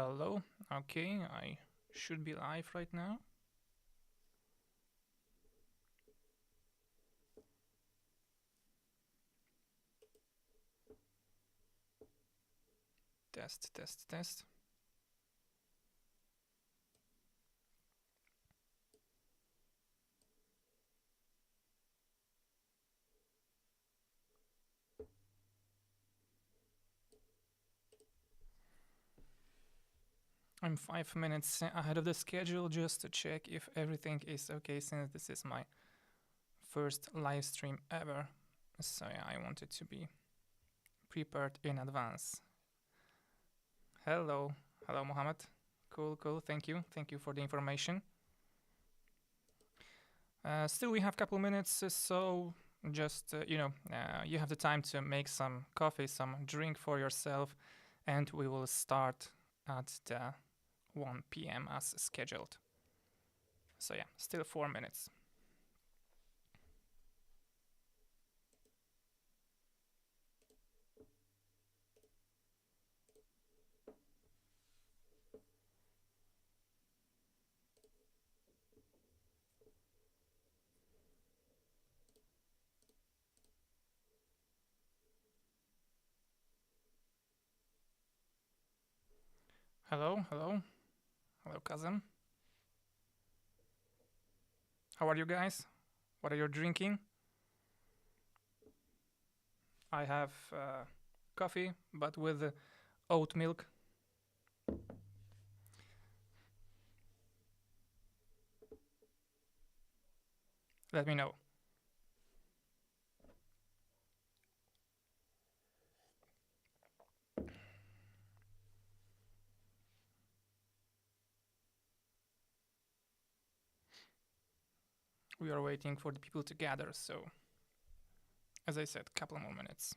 Hello. Okay, I should be live right now. Test, test, test. I'm 5 minutes ahead of the schedule just to check if everything is okay, since this is my first live stream ever. So yeah, I wanted to be prepared in advance. Hello. Hello, Mohammed. Cool, cool. Thank you. Thank you for the information. Still, we have a couple minutes, so just, you have the time to make some coffee, some drink for yourself, and we will start at the 1 p.m. as scheduled. So yeah, still 4 minutes. Hello, hello. Hello, cousin. How are you guys? What are you drinking? I have coffee, but with oat milk. Let me know. We are waiting for the people to gather, so as I said, couple more minutes.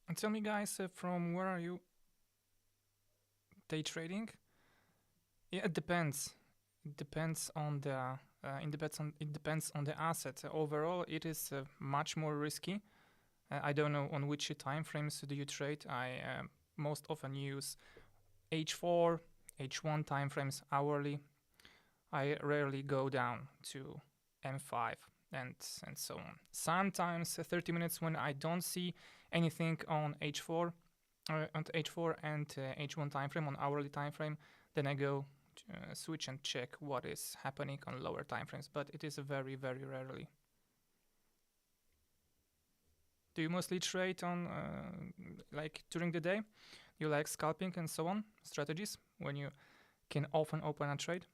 And tell me, guys, from where are you day trading? Yeah, it depends. It depends on the it depends on the asset. Overall, it is much more risky. I don't know on which time frames do you trade. I most often use H4, H1 time frames hourly. I rarely go down to M5 and so on. Sometimes 30 minutes when I don't see anything on H4 and H1 time frame on hourly time frame, then I go switch and check what is happening on lower time frames, but it is very, very rarely. Do you mostly trade on like during the day? You like scalping and so on strategies when you can often open a trade?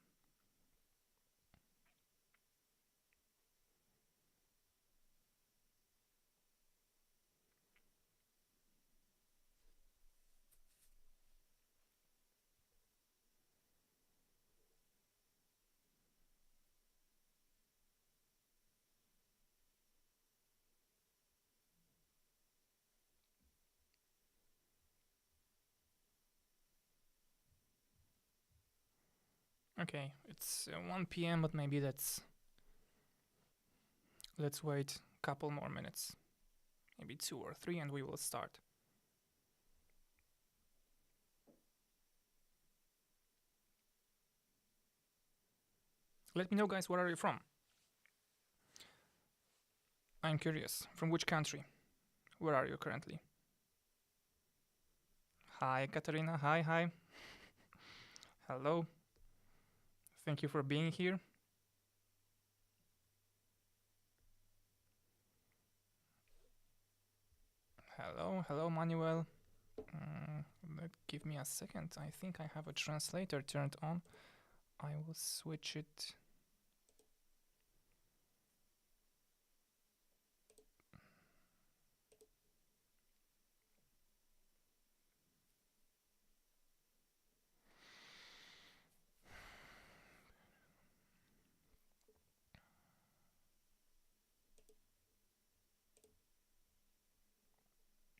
Okay, it's 1 p.m., but maybe let's wait a couple more minutes, maybe 2 or 3, and we will start. Let me know, guys, where are you from? I'm curious. From which country? Where are you currently? Hi, Katarina. Hi. Hello. Thank you for being here. Hello, Manuel. Give me a second. I think I have a translator turned on. I will switch it.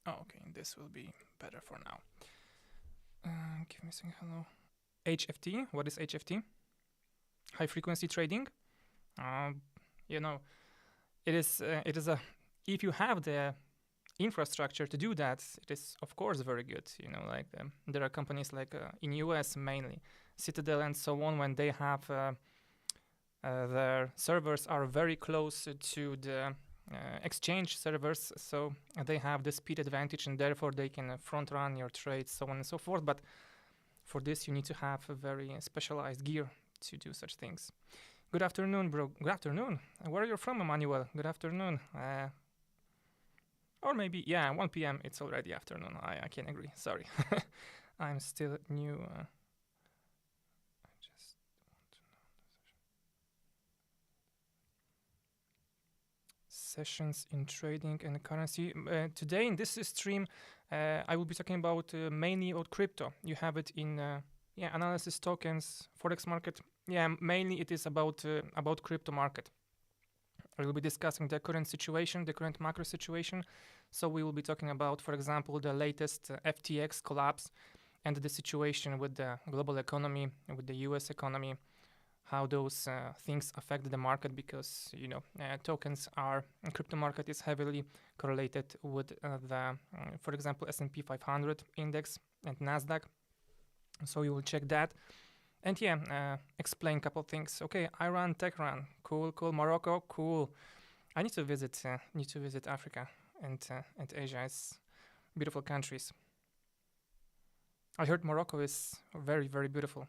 Oh, okay, this will be better for now. Give me a second. Hello. HFT. What is HFT? High frequency trading. Um, you know, it is a. If you have the infrastructure to do that, it is of course very good. Like there are companies like in US mainly, Citadel and so on. When they have their servers are very close to the exchange servers, so they have the speed advantage, and therefore they can front run your trades, so on and so forth. But for this, you need to have a very specialized gear to do such things. Good afternoon, bro. Good afternoon. Where are you from, Emmanuel? Good afternoon. Or maybe, yeah, 1 p.m. It's already afternoon. I can agree. Sorry. I'm still new. I just want to know sessions in trading and currency. Today in this stream, I will be talking about mainly about crypto. You have it in analysis tokens, Forex market. Yeah, mainly it is about crypto market. We will be discussing the current situation, the current macro situation. So we will be talking about, for example, the latest FTX collapse and the situation with the global economy, with the US economy, how those things affect the market, because tokens are, crypto market is heavily correlated with the, for example, S&P 500 index and Nasdaq. So we will check that. And explain a couple things. Okay, Iran, Tehran, cool. Morocco, cool. I need to visit Africa and Asia. It's beautiful countries. I heard Morocco is very, very beautiful.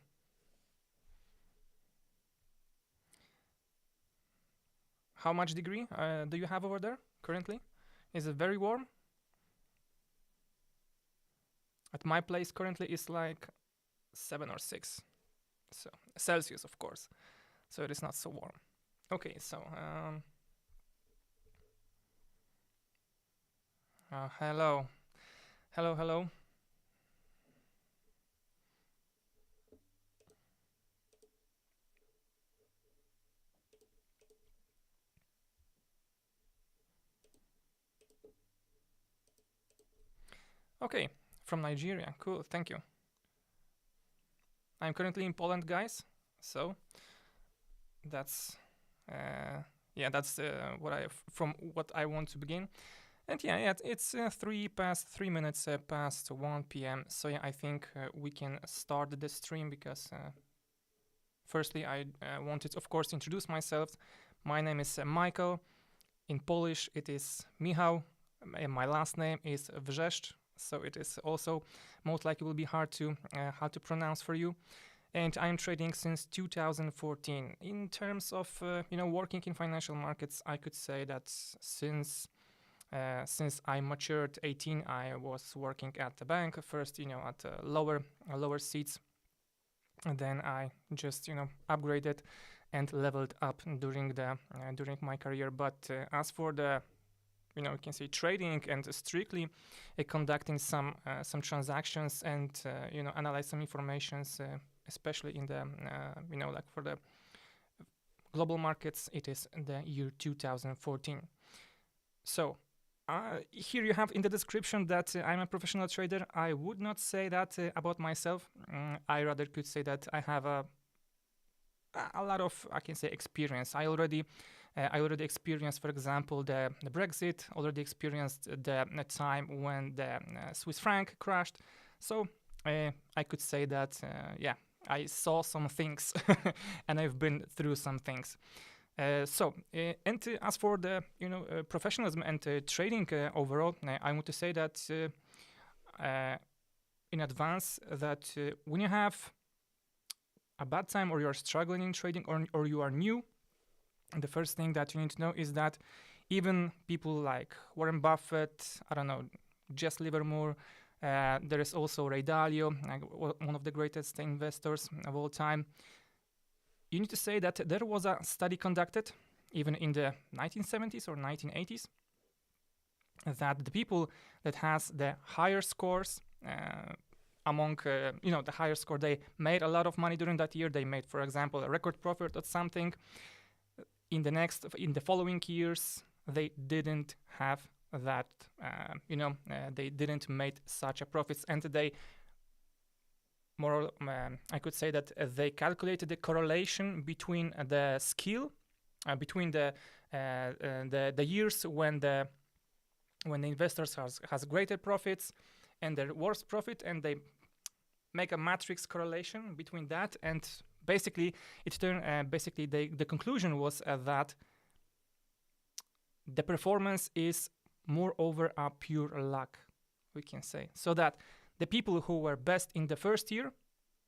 How much degree do you have over there currently? Is it very warm? At my place currently is like 7 or 6. So Celsius, of course. So it is not so warm. Okay, so hello. Okay, from Nigeria. Cool, thank you. I'm currently in Poland, guys. So that's what I want to begin. And it's 3 minutes past 1 p.m. So I think we can start the stream, because firstly I wanted, of course, to introduce myself. My name is Michael. In Polish it is Michał. My last name is Wrzeszcz, so it is also most likely will be hard to pronounce for you. And I'm trading since 2014. In terms of working in financial markets, I could say that since I matured 18, I was working at the bank first, at lower seats, and then I just upgraded and leveled up during my career. But as for the you can say trading and strictly conducting some transactions and analyze some informations, especially in the like for the global markets, it is the year 2014. So here you have in the description that I'm a professional trader. I would not say that about myself. I rather could say that I have a lot of, I can say, experience. I already experienced, for example, the Brexit, already experienced the time when the Swiss franc crashed. So I could say that, I saw some things and I've been through some things. And as for the professionalism and trading overall, I want to say that in advance that when you have a bad time or you're struggling in trading or you are new, the first thing that you need to know is that even people like Warren Buffett, I don't know, Jess Livermore, there is also Ray Dalio, one of the greatest investors of all time. You need to say that there was a study conducted even in the 1970s or 1980s that the people that has the higher scores among the higher score, they made a lot of money during that year. They made, for example, a record profit or something. In the following years, they didn't have that. They didn't make such a profits, and they I could say that they calculated the correlation between the skill, between the years when the investors has greater profits and their worst profit, and they make a matrix correlation between that, and basically the conclusion was that the performance is more over a pure luck, we can say. So that the people who were best in the first year,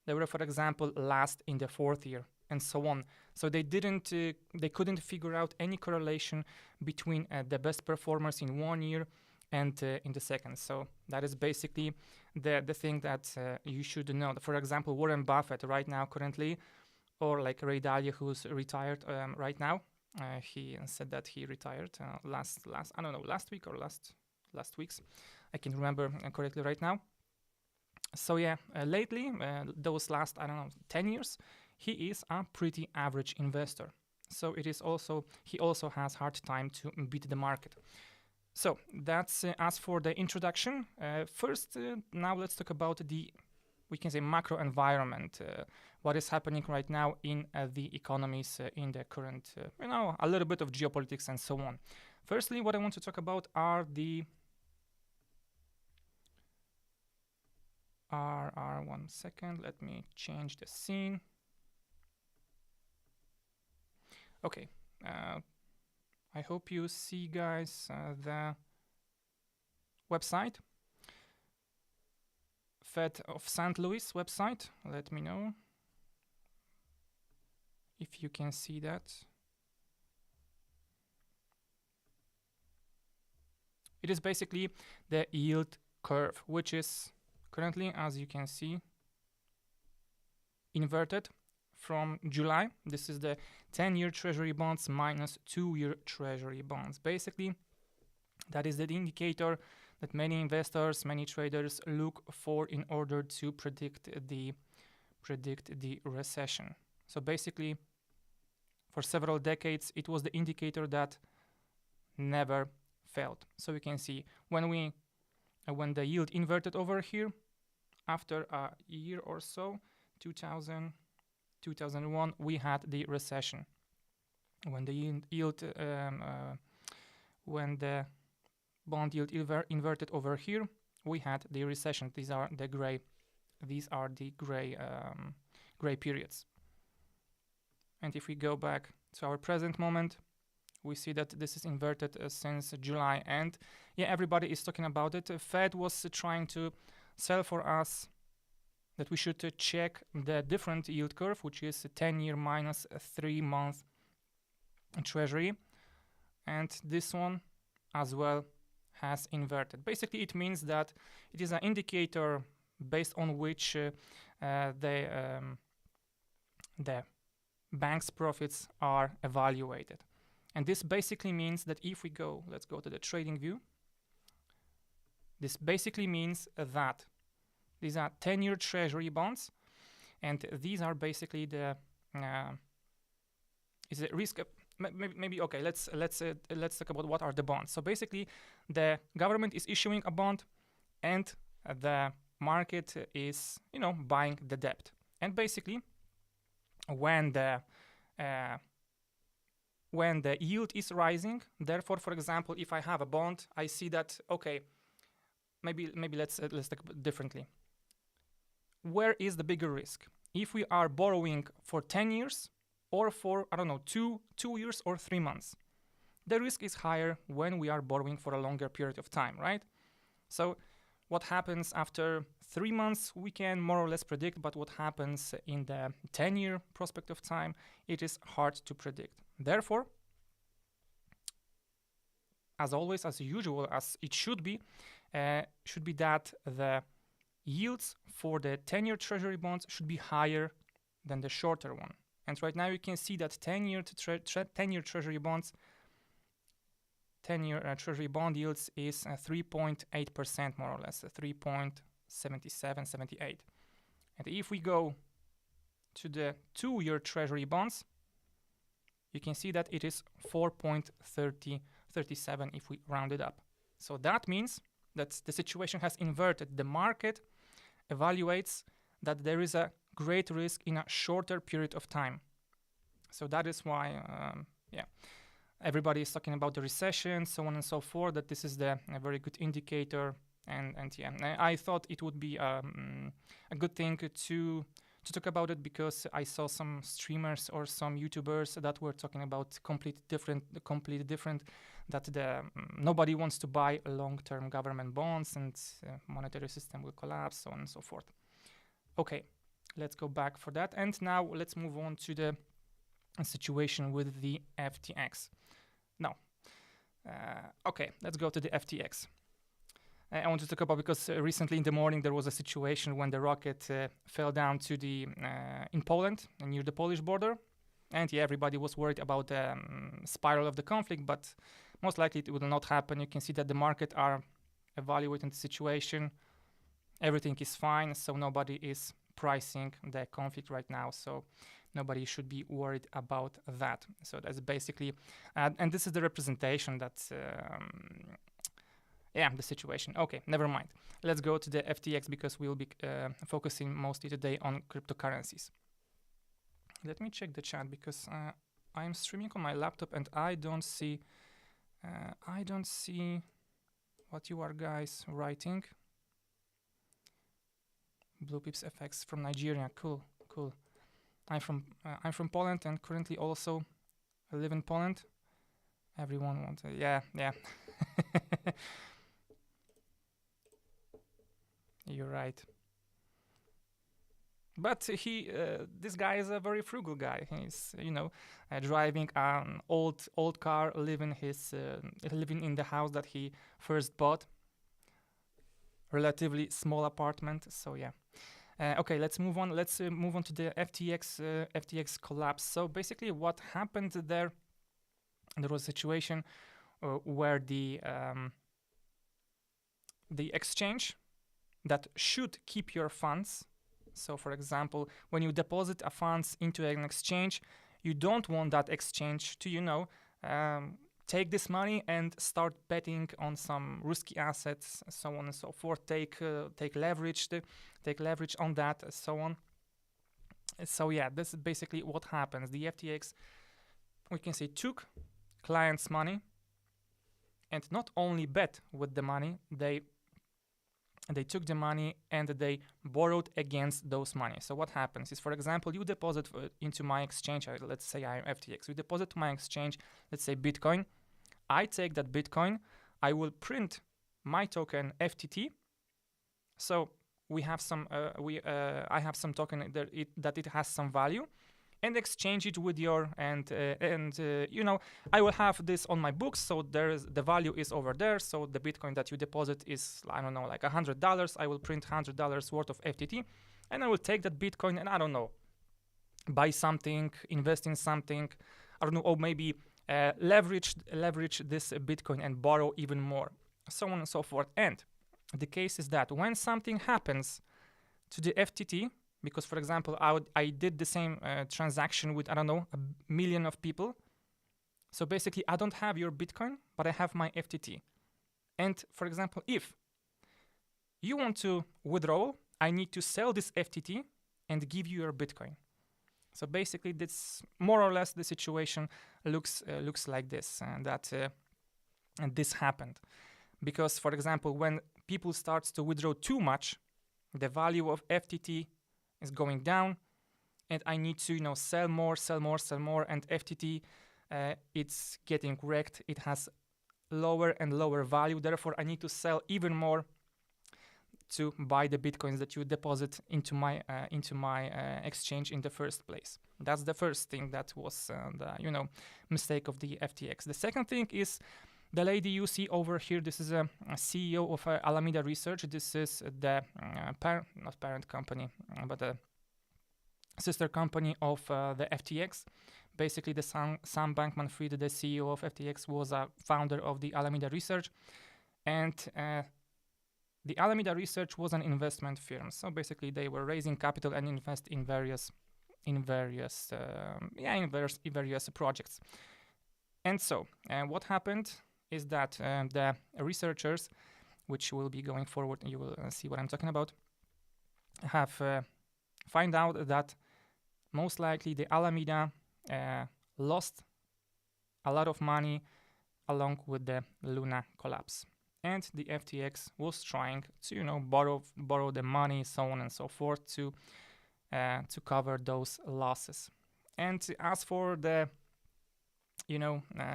they were, for example, last in the fourth year, and so on. So they couldn't figure out any correlation between the best performers in one year and in the second. So that is basically the thing that you should know. For example, Warren Buffett right now currently, or like Ray Dalio, who's retired right now. He said that he retired last week or last weeks. I can't remember correctly right now. So yeah, lately, those last 10 years, he is a pretty average investor. So he also has hard time to beat the market. So that's as for the introduction. First, now let's talk about we can say macro environment. What is happening right now in the economies in the current, a little bit of geopolitics and so on. Firstly, what I want to talk about are one second, let me change the scene. Okay, I hope you see, guys, the website. Fed of St. Louis website. Let me know if you can see that. It is basically the yield curve, which is currently, as you can see, inverted from July. This is the 10-year treasury bonds minus 2-year treasury bonds. Basically, that is the indicator that many investors, many traders look for in order to predict the recession. So basically, for several decades, it was the indicator that never failed. So you can see when the yield inverted over here, after a year or so, 2001, we had the recession. When the bond yield inverted over here, we had the recession. These are the gray periods. And if we go back to our present moment, we see that this is inverted since July. And yeah, everybody is talking about it. Fed was trying to sell for us that we should check the different yield curve, which is a 10-year minus a 3-month treasury. And this one as well has inverted. Basically, it means that it is an indicator based on which the bank's profits are evaluated. And this basically means that if we let's go to the trading view. This basically means that these are 10-year treasury bonds, and these are basically the is it risk. Maybe okay. Let's talk about what are the bonds. So basically, the government is issuing a bond, and the market is buying the debt. And basically, when the yield is rising, therefore, for example, if I have a bond, I see that okay. Maybe let's talk differently. Where is the bigger risk? If we are borrowing for 10 years or for 2 years or 3 months, the risk is higher when we are borrowing for a longer period of time, right? So what happens after 3 months we can more or less predict, but what happens in the 10-year prospect of time, it is hard to predict. Therefore, as always, as usual, as it should be that the yields for the 10-year treasury bonds should be higher than the shorter one. And right now you can see that 10-year treasury bonds, 10-year treasury bond yields is 3.8% more or less, 3.77, 78. And if we go to the 2-year treasury bonds, you can see that it is 4.37 if we round it up. So that means that the situation has inverted. The market evaluates that there is a great risk in a shorter period of time. So that is why, everybody is talking about the recession, so on and so forth, that this is a very good indicator. And I thought it would be a good thing to talk about it, because I saw some streamers or some YouTubers that were talking about completely different, that nobody wants to buy long-term government bonds and monetary system will collapse, so on and so forth. Okay, let's go back for that. And now let's move on to the situation with the FTX. Now, okay, let's go to the FTX. I want to talk about, because recently in the morning there was a situation when the rocket fell down to in Poland, near the Polish border, and everybody was worried about the spiral of the conflict, but most likely it will not happen. You can see that the market are evaluating the situation. Everything is fine, so nobody is pricing the conflict right now, so nobody should be worried about that. So that's basically, and this is the representation that the situation. Okay, never mind. Let's go to the FTX, because we'll be focusing mostly today on cryptocurrencies. Let me check the chat, because I'm streaming on my laptop and I don't see what you are guys writing. Blue Pips FX from Nigeria. Cool. I'm from Poland and currently also I live in Poland. Everyone wants to, yeah. You're right. But this guy is a very frugal guy. He's, driving an old car, living in the house that he first bought. Relatively small apartment. So yeah. Okay, let's move on. Let's move on to the FTX collapse. So basically, what happened there? There was a situation where the exchange that should keep your funds. So, for example, when you deposit a funds into an exchange, you don't want that exchange to, take this money and start betting on some risky assets, so on and so forth. Take leverage on that, so on. So yeah, this is basically what happens. The FTX, we can say, took clients' money and not only bet with the money, they took the money and they borrowed against those money. So what happens is, for example, you deposit into my exchange, let's say I'm FTX, you deposit to my exchange, let's say Bitcoin. I take that Bitcoin, I will print my token FTT. So we have some, I have some token that it has some value, and exchange it with your I will have this on my books. So the value is over there. So the Bitcoin that you deposit is, I don't know, like $100. I will print $100 worth of FTT, and I will take that Bitcoin and, I don't know, buy something, invest in something, I don't know, or maybe leverage this Bitcoin and borrow even more, so on and so forth. And the case is that when something happens to the FTT, because, for example, I did the same transaction with, I don't know, 1 million of people. So basically, I don't have your Bitcoin, but I have my FTT. And, for example, if you want to withdraw, I need to sell this FTT and give you your Bitcoin. So basically, this more or less the situation looks like this, and that and this happened because, for example, when people start to withdraw too much, the value of FTT is going down, and I need to sell more, and FTT it's getting wrecked. It has lower and lower value. Therefore, I need to sell even more to buy the bitcoins that you deposit into my exchange in the first place. That's the first thing that was the mistake of the FTX. The second thing is the lady you see over here. This is a CEO of Alameda Research. This is the not parent company, but the sister company of the FTX. Basically, the Sam Bankman-Fried, the CEO of FTX, was a founder of the Alameda Research, and the Alameda Research was an investment firm. So basically, they were raising capital and invest in various projects. And so, what happened is that the researchers, which will be going forward, and you will see what I'm talking about, have find out that most likely the Alameda lost a lot of money along with the Luna collapse, and the FTX was trying to borrow the money, so on and so forth, to cover those losses. And as for the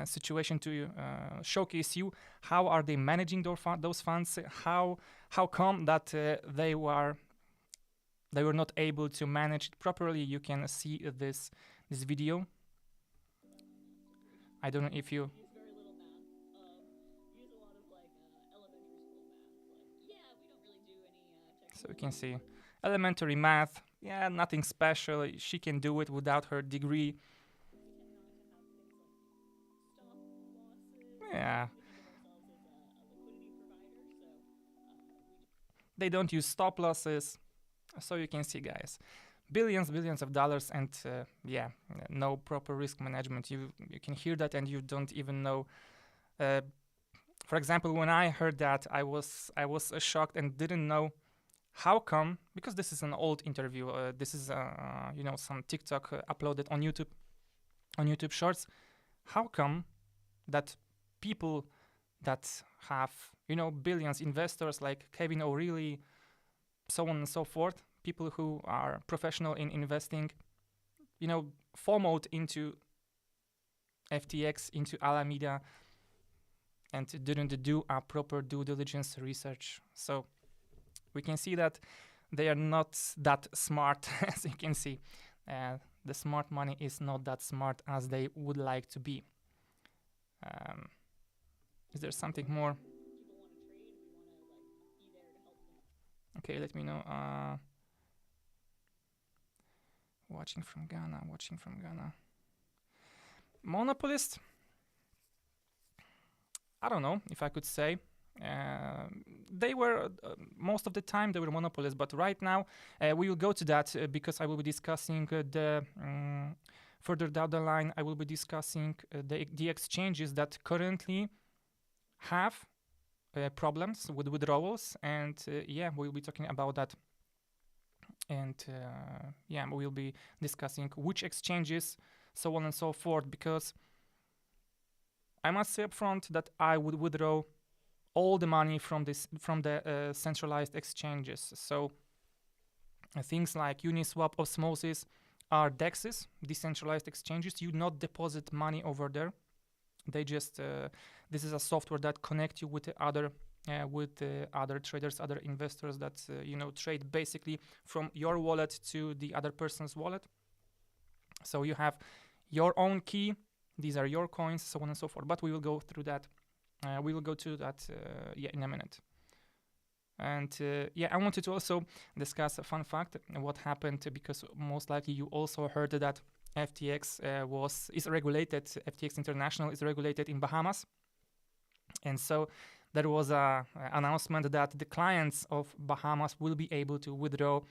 situation, to showcase you how are they managing those funds, how come that they were not able to manage it properly. You can see this video. I don't know if you so you can see elementary math. Yeah, nothing special. She can do it without her degree. Yeah. They don't use stop losses. So you can see, guys, billions of dollars, and no proper risk management. You can hear that, and you don't even know. For example, when I heard that, I was shocked and didn't know how come, because this is an old interview. This is some TikTok uploaded on YouTube Shorts. How come that people that have billions, investors like Kevin O'Reilly, so on and so forth, people who are professional in investing, FOMO'd into FTX, into Alameda, and didn't do a proper due diligence research. So we can see that they are not that smart. As you can see, the smart money is not that smart as they would like to be. Is there something more? Okay, let me know. Watching from Ghana. Monopolist? I don't know if I could say. They were, most of the time, they were monopolists, but right now we will go to that because I will be discussing further down the line. I will be discussing the exchanges that currently have problems with withdrawals, and we'll be talking about that. And we'll be discussing which exchanges, so on and so forth, because I must say up front that I would withdraw all the money from the centralized exchanges. So things like Uniswap, Osmosis are DEXs, decentralized exchanges. You not deposit money over there. They just this is a software that connect you with the other traders, other investors that trade basically from your wallet to the other person's wallet. So you have your own key. These are your coins, so on and so forth. But we will go through that. We will go to that in a minute. And I wanted to also discuss a fun fact, what happened, because most likely you also heard that FTX is regulated. FTX International is regulated in Bahamas, and so there was a announcement that the clients of Bahamas will be able to withdraw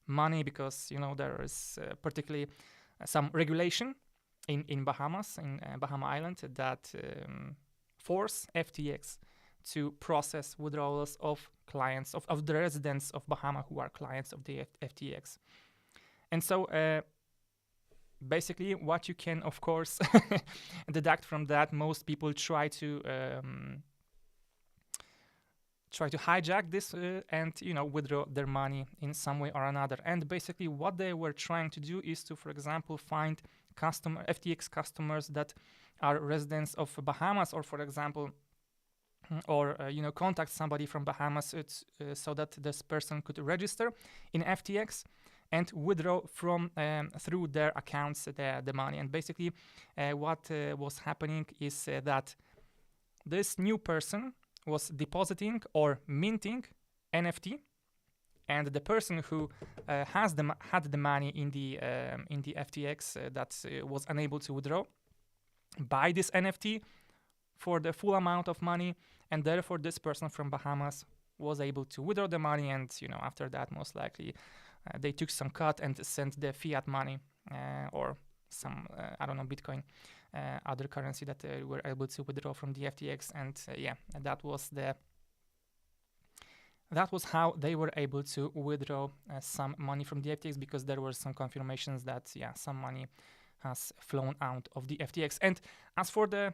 money because there is particularly some regulation in Bahamas, in Bahama Island, that force FTX to process withdrawals of clients of the residents of Bahama who are clients of the FTX. And so basically what you can, of course, deduct from that, most people try to hijack this and withdraw their money in some way or another. And basically what they were trying to do is to, for example, find FTX customers that are residents of Bahamas, or for example or contact somebody from Bahamas so that this person could register in FTX and withdraw from through their accounts the money. And basically what was happening is that this new person was depositing or minting NFT, and the person who had the money in the FTX that was unable to withdraw buy this NFT for the full amount of money, and therefore this person from Bahamas was able to withdraw the money, and after that most likely they took some cut and sent the fiat money or some I don't know, Bitcoin, other currency that they were able to withdraw from the FTX, and that was how they were able to withdraw some money from the FTX, because there were some confirmations that some money has flown out of the FTX. And as for the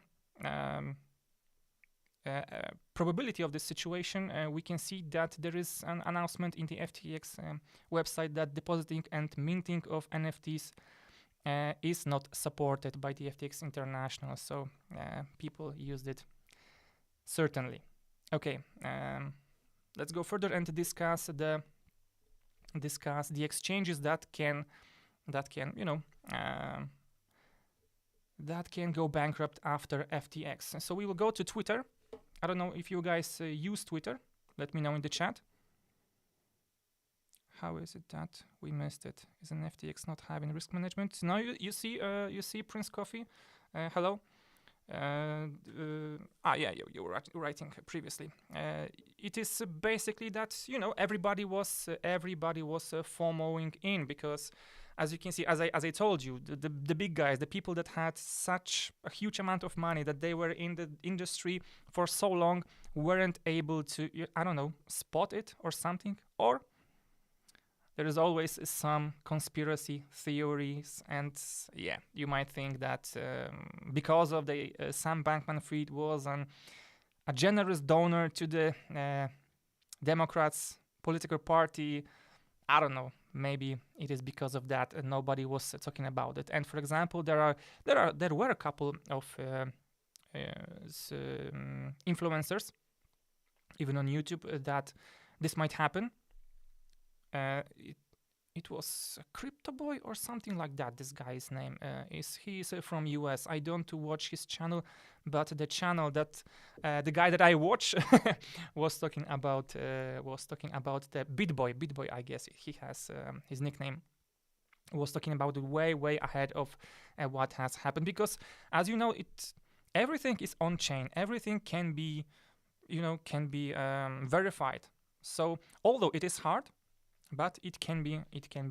probability of this situation, we can see that there is an announcement in the FTX website that depositing and minting of NFTs is not supported by the FTX International, so people used it certainly. Okay, let's go further and discuss the exchanges that can go bankrupt after FTX. So we will go to Twitter. I don't know if you guys use Twitter. Let me know in the chat. How is it that we missed it? Is an FTX not having risk management? Now you see Prince Coffee. Hello. You were writing previously. It is basically that everybody was FOMOing in, because as you can see, as I told you, the big guys, the people that had such a huge amount of money, that they were in the industry for so long, weren't able to spot it or something. Or there is always some conspiracy theories, and you might think that because of the Sam Bankman-Fried was a generous donor to the Democrats political party. I don't know. Maybe it is because of that and nobody was talking about it. And for example, there were a couple of influencers, even on YouTube, that this might happen. It was Crypto Boy or something like that. This guy's name is from US. I don't watch his channel, but the channel that the guy that I watch was talking about the BitBoy. BitBoy, I guess he has his nickname. Was talking about it way ahead of what has happened, because as you know, everything is on chain. Everything can be verified. So although it is hard, but it can be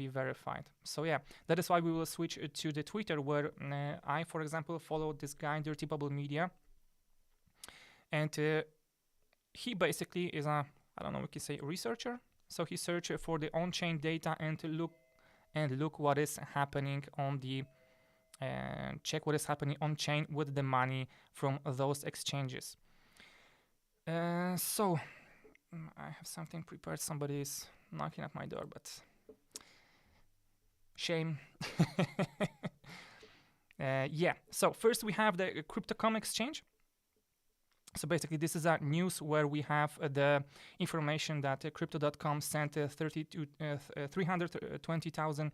verified. So that is why we will switch to the Twitter, where I, for example, follow this guy, Dirty Bubble Media, and he basically is we can say researcher. So he searched for the on-chain data and look what is happening on the check what is happening on chain with the money from those exchanges. So I have something prepared. Somebody is knocking at my door, but shame. So first we have the Crypto.com exchange. So basically this is a news where we have the information that Crypto.com sent 320,000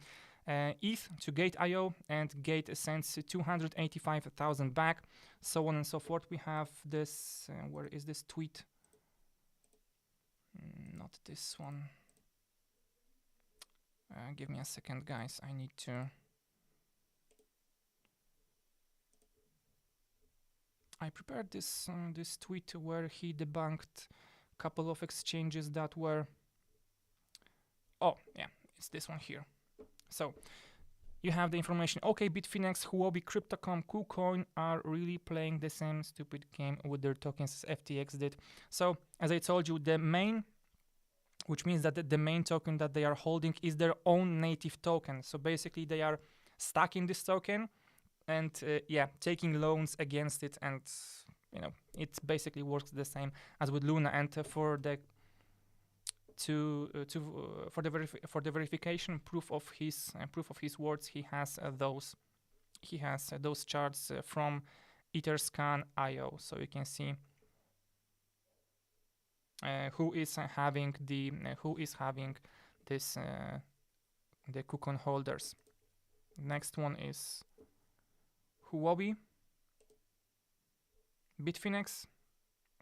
ETH to Gate.io, and Gate sends 285,000 back, so on and so forth. We have this, where is this tweet? Not this one. Give me a second, guys. I need to. I prepared this tweet where he debunked a couple of exchanges that were. Oh yeah, it's this one here. So you have the information. Okay, Bitfinex, Huobi, Crypto.com, KuCoin are really playing the same stupid game with their tokens as FTX did. So as I told you, the main. Which means that the main token that they are holding is their own native token. So basically they are stacking this token and taking loans against it, and it basically works the same as with Luna. And for the verification proof of his words, he has those charts from Etherscan.io. So you can see who is having this the KuCoin holders. Next one is Huobi, Bitfinex.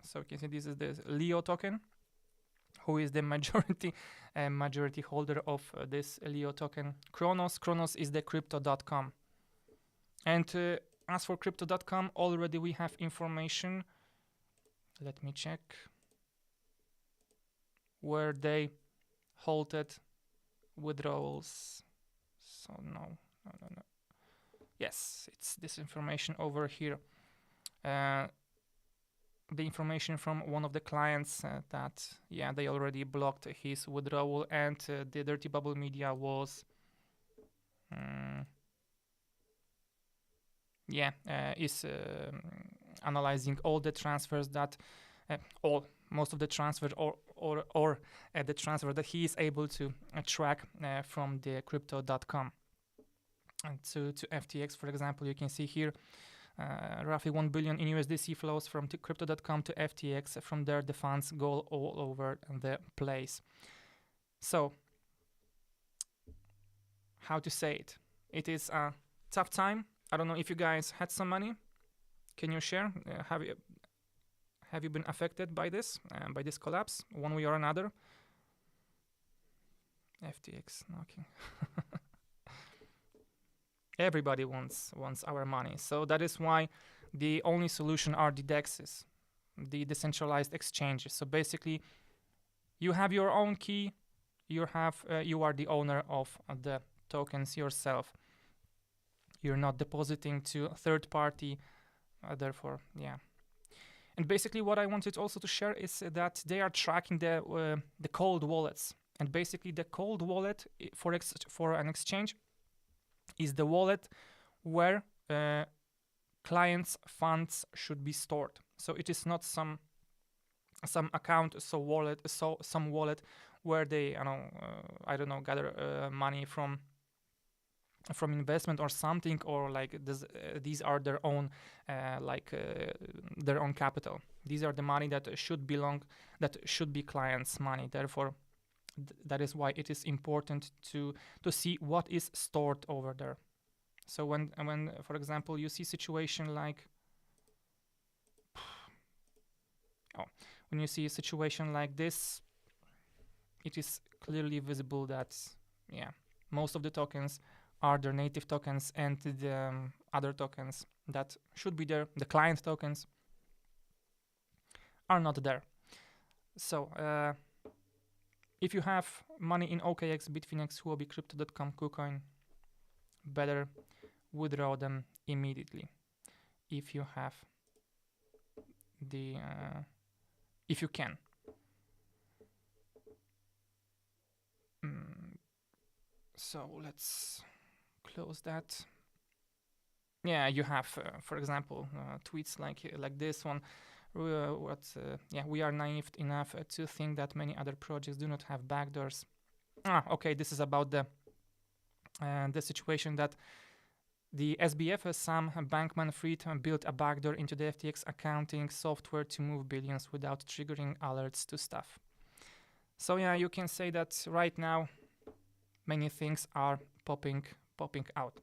So you can see this is the Leo token, who is the majority holder of this Leo token. Kronos is the crypto.com. And as for crypto.com, already we have information. Let me check where they halted withdrawals. So no. Yes, it's this information over here. The information from one of the clients that they already blocked his withdrawal, and the Dirty Bubble Media was is analyzing all the transfers that most of the transfer or the transfer that he is able to track from the crypto.com and to FTX. For example, you can see here roughly 1 billion in USDC flows from crypto.com to FTX. From there, the funds go all over the place. So, how to say it? It is a tough time. I don't know if you guys had some money. Can you share? Have you been affected by this collapse, one way or another? FTX knocking. Everybody wants our money. So that is why the only solution are the DEXs, the decentralized exchanges. So basically, you have your own key. You are the owner of the tokens yourself. You're not depositing to a third party. Therefore, yeah. And basically, what I wanted also to share is that they are tracking the cold wallets. And basically, the cold wallet for an exchange is the wallet where clients' funds should be stored. So it is not some account, some wallet where they gather money from investment or something, or like this, these are their own their own capital. These are the money that should be clients' money. Therefore, that is why it is important to see what is stored over there. So when for example you see situation like when you see a situation like this, it is clearly visible that most of the tokens are their native tokens, and the other tokens that should be there, the client tokens, are not there. So if you have money in OKX, Bitfinex, Huobi, Crypto.com, KuCoin, better withdraw them immediately. If you have if you can. So let's close that. Yeah, you have, for example, tweets like this one. We are naive enough to think that many other projects do not have backdoors. Okay, this is about the situation that the SBF, Sam Bankman-Fried, built a backdoor into the FTX accounting software to move billions without triggering alerts to staff. So yeah, you can say that right now many things are popping out.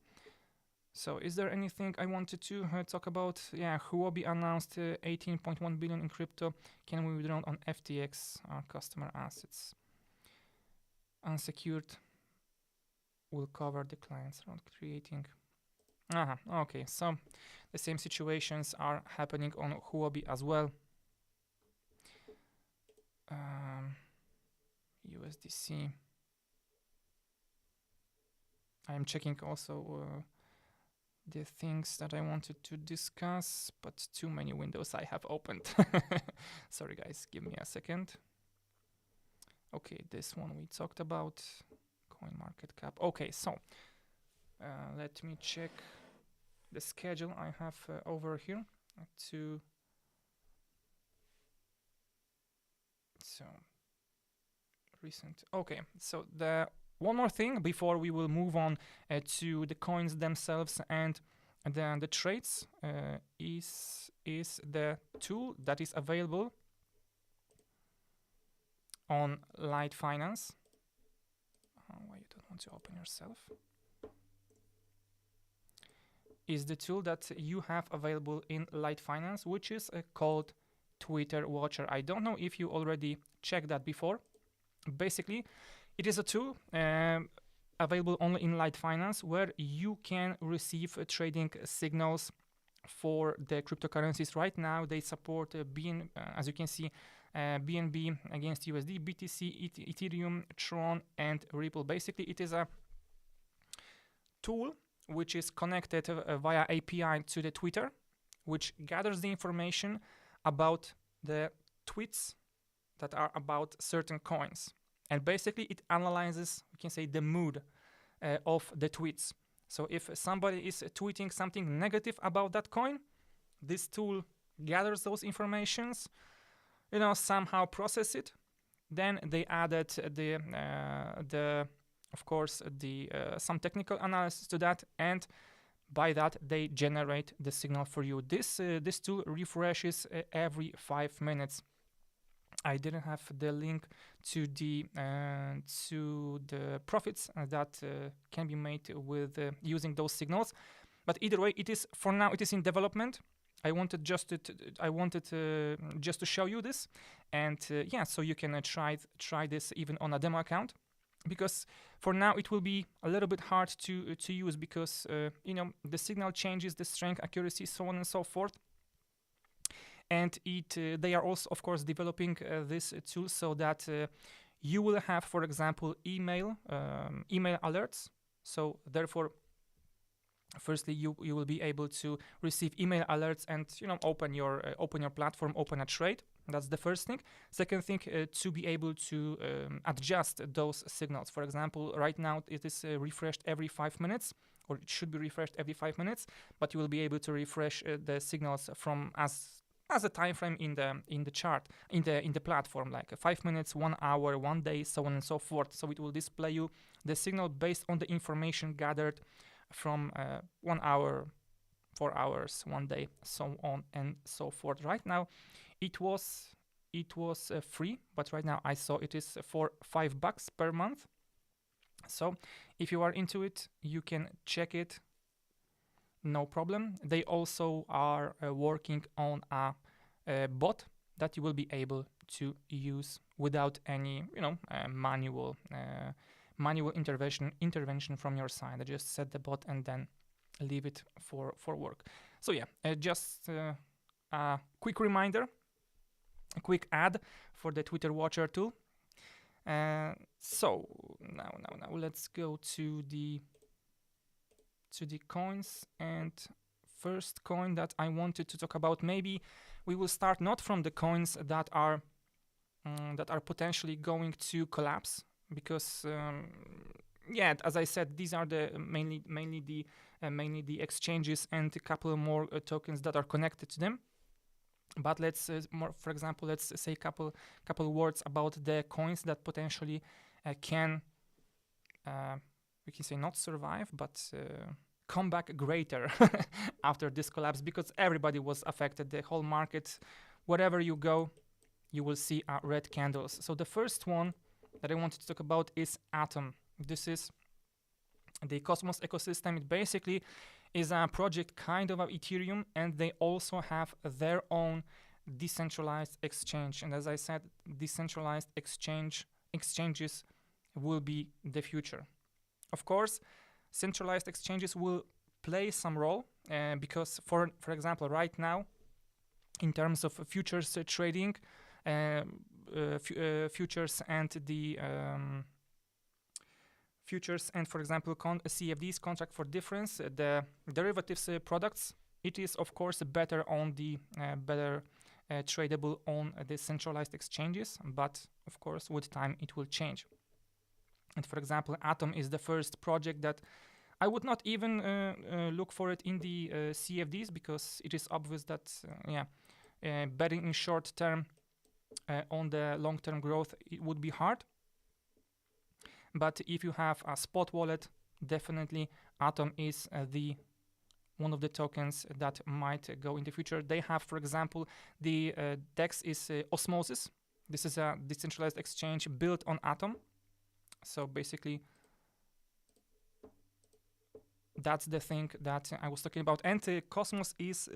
So is there anything I wanted to talk about? Yeah, Huobi announced 18.1 billion in crypto. Can we withdraw on FTX customer assets? Unsecured will cover the clients around creating. Okay, so the same situations are happening on Huobi as well. USDC. I am checking also the things that I wanted to discuss, but too many windows I have opened. Sorry guys, give me a second. Okay, this one we talked about. Coin market cap. Okay, so let me check the schedule I have over here recent. Okay, so the one more thing before we will move on to the coins themselves and then the trades is the tool that is available on Litefinance. Why you don't want to open yourself? Is the tool that you have available in Litefinance, which is called Twitter Watcher. I don't know if you already checked that before. Basically, it is a tool available only in Litefinance where you can receive trading signals for the cryptocurrencies. Right now, they support as you can see, BNB against USD, BTC, Ethereum, Tron, and Ripple. Basically, it is a tool which is connected via API to the Twitter, which gathers the information about the tweets that are about certain coins. And basically it analyzes, we can say, the mood of the tweets. So if somebody is tweeting something negative about that coin, this tool gathers those informations, somehow process it. Then they added of course, some technical analysis to that, and by that they generate the signal for you. This tool refreshes every 5 minutes. I didn't have the link to the profits that can be made with using those signals, but either way, it is for now. It is in development. I wanted just to show you this, and so you can try this even on a demo account, because for now it will be a little bit hard to use, because the signal changes, the strength, accuracy, so on and so forth. And they are also, of course, developing this tool so that you will have, for example, email alerts. So therefore, firstly, you will be able to receive email alerts and open your platform, open a trade. That's the first thing. Second thing, to be able to adjust those signals. For example, right now it is refreshed every 5 minutes, or it should be refreshed every 5 minutes. But you will be able to refresh the signals from as a time frame in the chart, in the platform, like 5 minutes, 1 hour, 1 day, so on and so forth. So it will display you the signal based on the information gathered from 1 hour, 4 hours, 1 day, so on and so forth. Right now, it was free, but right now I saw it is for $5 per month. So if you are into it, you can check it. No problem. They also are working on a bot that you will be able to use without any, manual intervention from your side. I just set the bot and then leave it for work. So yeah, just a quick reminder, a quick ad for the Twitter Watcher tool. So now let's go to the coins. And first coin that I wanted to talk about, maybe we will start not from the coins that are potentially going to collapse, because as I said, these are the mainly the exchanges and a couple more tokens that are connected to them. But let's for example, let's say couple words about the coins that potentially can we can say not survive, but come back greater after this collapse, because everybody was affected. The whole market, wherever you go, you will see red candles. So the first one that I wanted to talk about is Atom. This is the Cosmos ecosystem. It basically is a project kind of Ethereum, and they also have their own decentralized exchange. And as I said, decentralized exchanges will be the future. Of course, centralized exchanges will play some role, because for example, right now, in terms of futures trading, futures and the futures and, for example, CFDs, contract for difference, the derivatives products, it is of course better on the tradable on the centralized exchanges, but of course with time it will change. And for example, Atom is the first project that I would not even look for it in the CFDs, because it is obvious that betting in short term on the long-term growth, it would be hard. But if you have a spot wallet, definitely Atom is the one of the tokens that might go in the future. They have, for example, the DEX is Osmosis. This is a decentralized exchange built on Atom. So basically, that's the thing that I was talking about. And Cosmos is,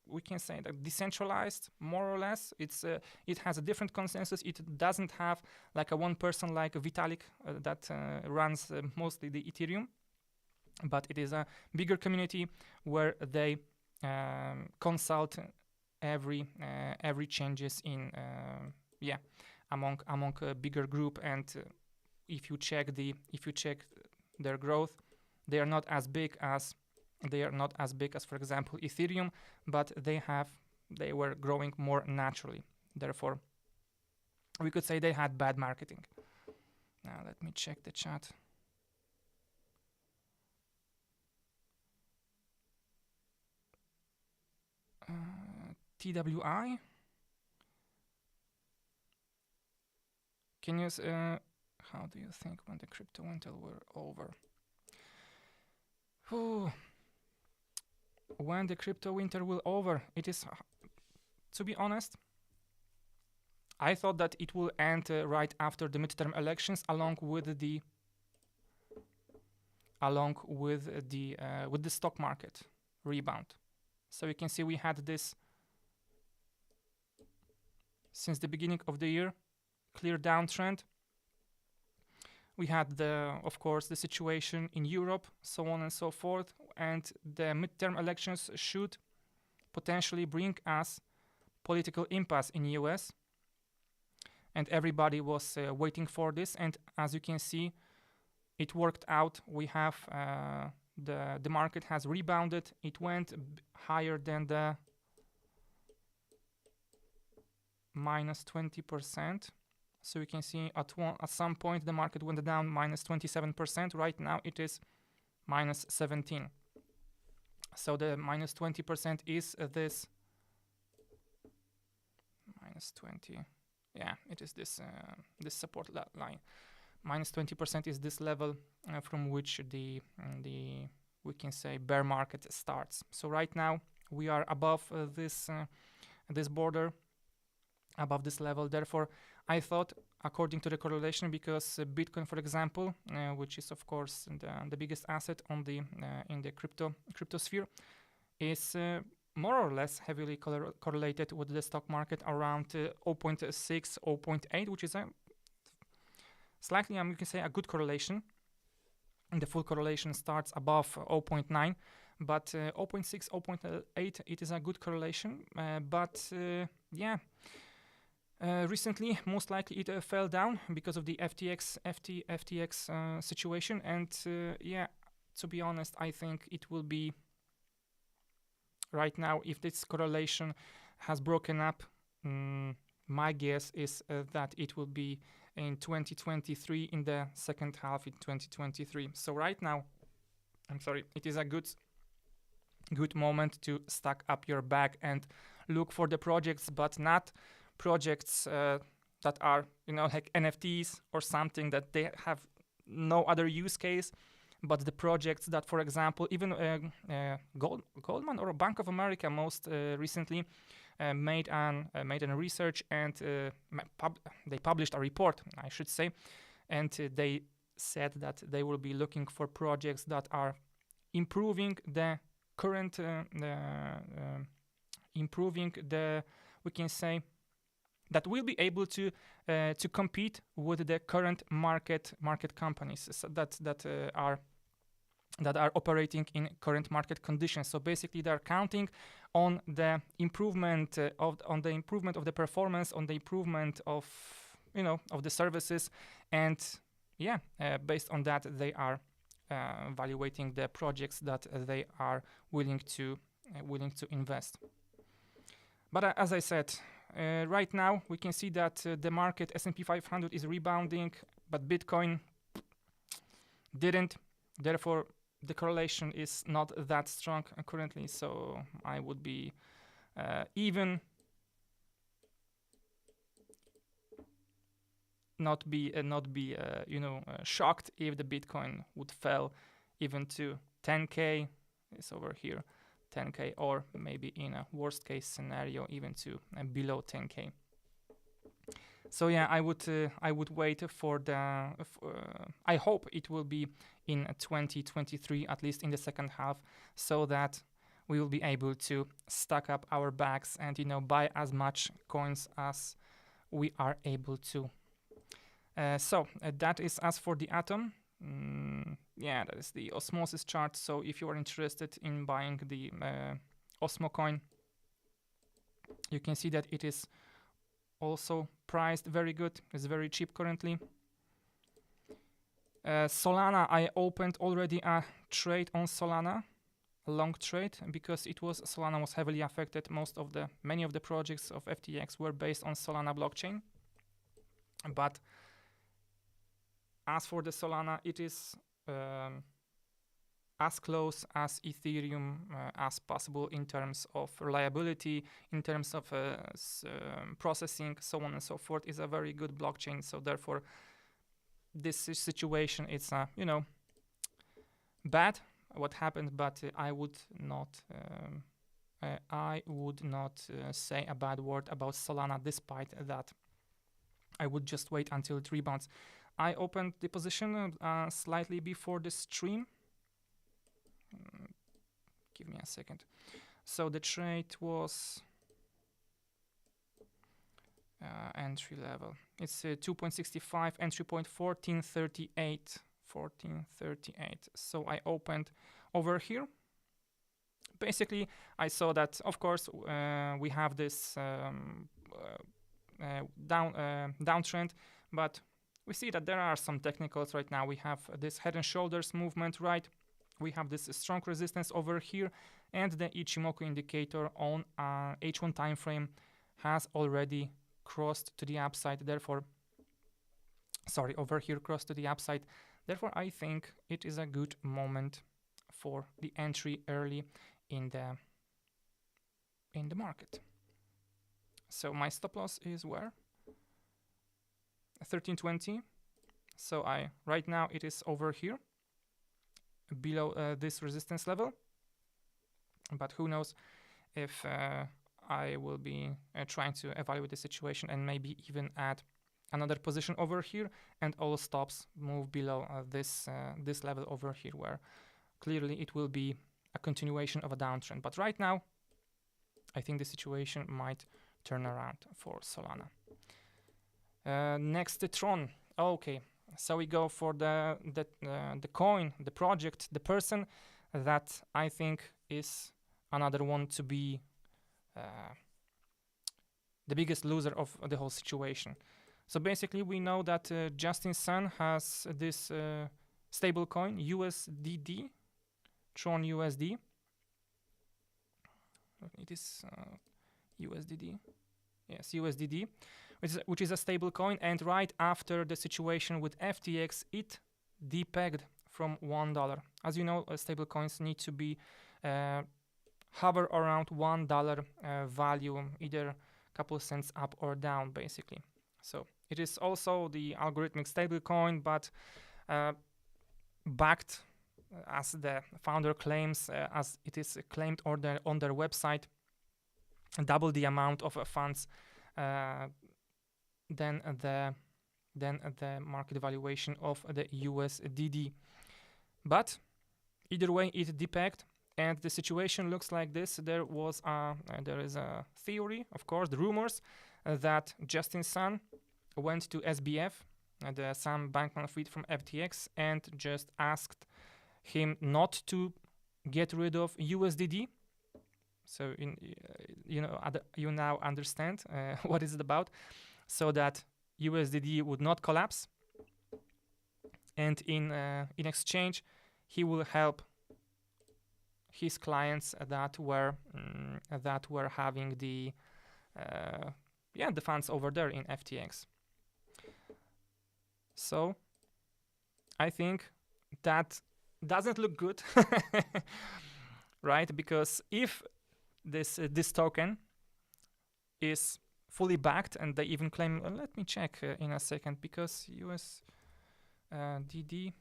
we can say that decentralized, more or less. It has a different consensus. It doesn't have like a one person like Vitalik that runs mostly the Ethereum, but it is a bigger community where they consult every changes in among a bigger group. And if you check their growth, they are not as big as for example Ethereum, but they were growing more naturally. Therefore, we could say they had bad marketing. Now let me check the chat. TWI, can you how do you think when the crypto winter will over? When the crypto winter will over, it is, to be honest, I thought that it will end right after the midterm elections, along with the stock market rebound. So you can see we had this since the beginning of the year, clear downtrend. We had of course, the situation in Europe, so on and so forth, and the midterm elections should potentially bring us political impasse in US, and everybody was waiting for this. And as you can see, it worked out. We have the market has rebounded. It went higher than the minus 20%. So you can see at some point the market went down minus 27%. Right now it is minus 17. So the minus 20% is this minus 20. Yeah, it is this support line. Minus 20% is this level from which the we can say bear market starts. So right now we are above this border, above this level. Therefore, I thought, according to the correlation, because Bitcoin, for example, which is of course the biggest asset on the in the crypto sphere, is more or less heavily correlated with the stock market around 0.6, 0.8, which is a slightly, you can say, a good correlation. And the full correlation starts above 0.9, but 0.6, 0.8, it is a good correlation. Recently, most likely it fell down because of the FTX situation. And to be honest, I think it will be right now, if this correlation has broken up, my guess is that it will be in 2023, in the second half in 2023. So right now, it is a good moment to stack up your bag and look for the projects, but not projects that are, like NFTs or something that they have no other use case, but the projects that, for example, even Goldman or Bank of America most recently made an research, and they published a report, I should say, and they said that they will be looking for projects that are improving the current, we can say, that will be able to compete with the current market companies that are operating in current market conditions. So basically, they're counting on the improvement of the performance, on the improvement of of the services, and based on that, they are evaluating the projects that they are willing to invest. But as I said, right now we can see that the market S&P 500 is rebounding, but Bitcoin didn't. Therefore, the correlation is not that strong currently. So I would be even not be shocked if the Bitcoin would fall even to 10K. It's over here, 10K, or maybe in a worst case scenario even to below 10K. So yeah, I would wait for the. I hope it will be in 2023, at least in the second half, so that we will be able to stack up our bags and buy as much coins as we are able to. So that is as for the Atom. Yeah, that is the Osmosis chart. So if you are interested in buying the Osmo coin, you can see that it is also priced very good. It's very cheap currently. Solana, I opened already a trade on Solana, a long trade, because Solana was heavily affected. Many of the projects of FTX were based on Solana blockchain. But as for the Solana, it is as close as Ethereum as possible in terms of reliability, in terms of processing, so on and so forth. Is a very good blockchain. So therefore, this situation is bad what happened, but I would not say a bad word about Solana. Despite that, I would just wait until it rebounds. I opened the position slightly before the stream. Give me a second. So the trade was entry level. It's 2.65, entry point 1438. 1438. So I opened over here. Basically, I saw that, of course, we have this downtrend, but we see that there are some technicals right now. We have this head and shoulders movement, right? We have this strong resistance over here, and the Ichimoku indicator on H1 time frame has already crossed to the upside. Therefore, over here crossed to the upside. Therefore, I think it is a good moment for the entry early in the market. So my stop loss is where? 1320. So right now it is over here, below this resistance level. But who knows if I will be trying to evaluate the situation and maybe even add another position over here, and all stops move below this level over here, where clearly it will be a continuation of a downtrend. But right now, I think the situation might turn around for Solana. Next, the Tron. Okay, so we go for the coin, the project, the person that I think is another one to be the biggest loser of the whole situation. So basically, we know that Justin Sun has this stable coin, USDD, Tron USD. It is USDD. Yes, USDD, which is a stable coin. And right after the situation with FTX, it depegged from $1. As you know, stable coins need to be hover around $1 value, either a couple of cents up or down, basically. So it is also the algorithmic stablecoin, but backed, as the founder claims, as it is claimed on their website, double the amount of funds than the market valuation of the USDD. But either way, it depegged, and the situation looks like this. There is a theory, of course, the rumors that Justin Sun went to SBF, the Sam Bankman-Fried from FTX, and just asked him not to get rid of USDD. So you now understand what is it about. So that USDD would not collapse, and in exchange, he will help his clients that were having the funds over there in FTX. So I think that doesn't look good, right? Because if this token is fully backed, and they even claim, let me check in a second, because USDD,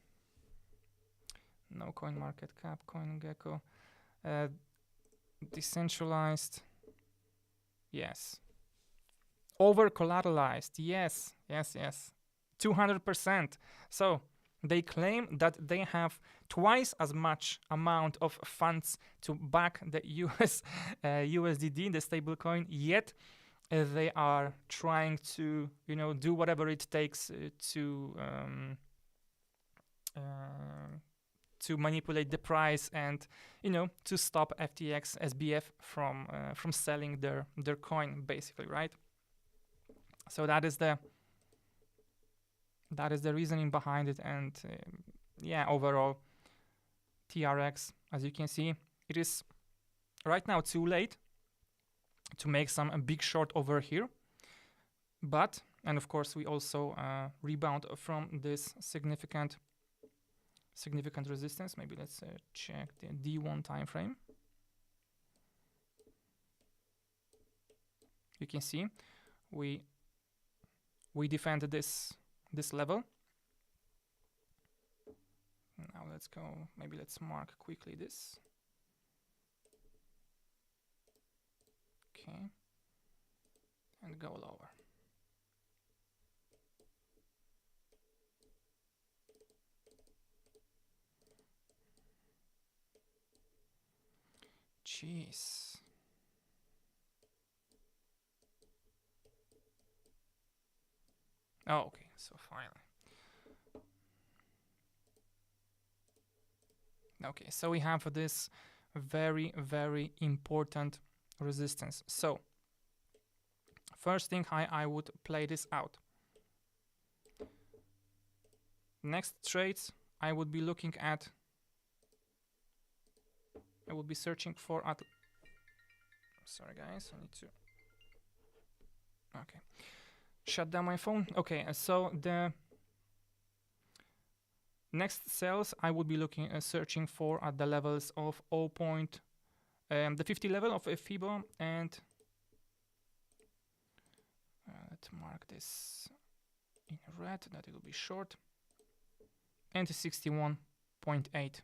no coin market cap, CoinGecko, decentralized, yes, over collateralized. Yes, 200%. So they claim that they have twice as much amount of funds to back the USDD, the stablecoin, yet they are trying to, do whatever it takes to manipulate the price and, to stop FTX SBF from selling their coin, basically, right? So that is the reasoning behind it, and overall, TRX, as you can see, it is right now too late to make some big short over here, and of course we also rebound from this significant resistance. Maybe let's check the D1 time frame. You can see we defended this level. Now let's go, maybe let's mark quickly this. Okay, and go lower. Jeez. Oh, okay, so finally. Okay, so we have this very, very important resistance. So first thing, I would play this out. Next trades I would be looking at, I would be searching for at, sorry guys, I need to, okay, shut down my phone. Okay, so the next sales I would be looking searching for at the levels of the 50 level of FIBO, and let's mark this in red that it will be short, and 61.8.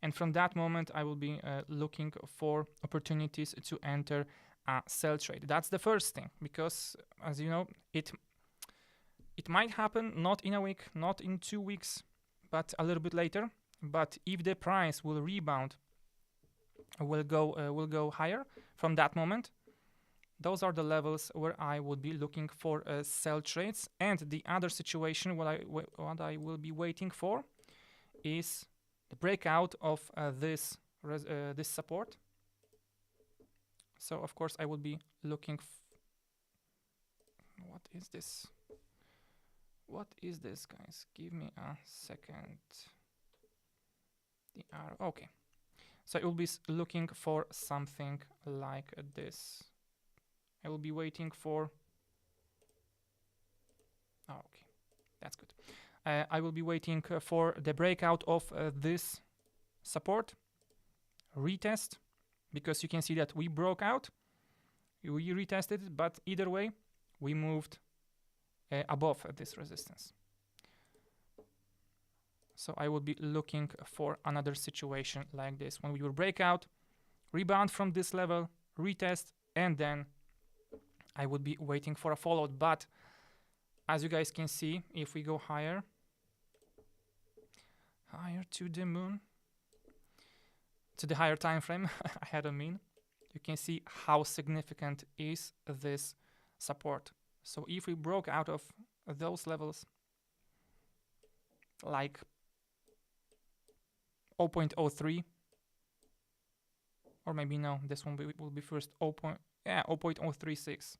And from that moment I will be looking for opportunities to enter a sell trade. That's the first thing, because as you know, it might happen not in a week, not in 2 weeks, but a little bit later. But if the price will rebound, will go higher from that moment, those are the levels where I would be looking for sell trades. And the other situation what I will be waiting for is the breakout of this support. So of course I will be looking. What is this? What is this, guys? Give me a second. The arrow. Okay. So I will be looking for something like this. I will be waiting for. Oh, okay, that's good. I will be waiting for the breakout of this support, retest, because you can see that we broke out, we retested it, but either way, we moved above this resistance. So I would be looking for another situation like this, when we will break out, rebound from this level, retest, and then I would be waiting for a follow-up. But as you guys can see, if we go higher to the moon, to the higher time frame, I had a mean, you can see how significant is this support. So if we broke out of those levels, like 0.03, or maybe no, this one will be first 0.036.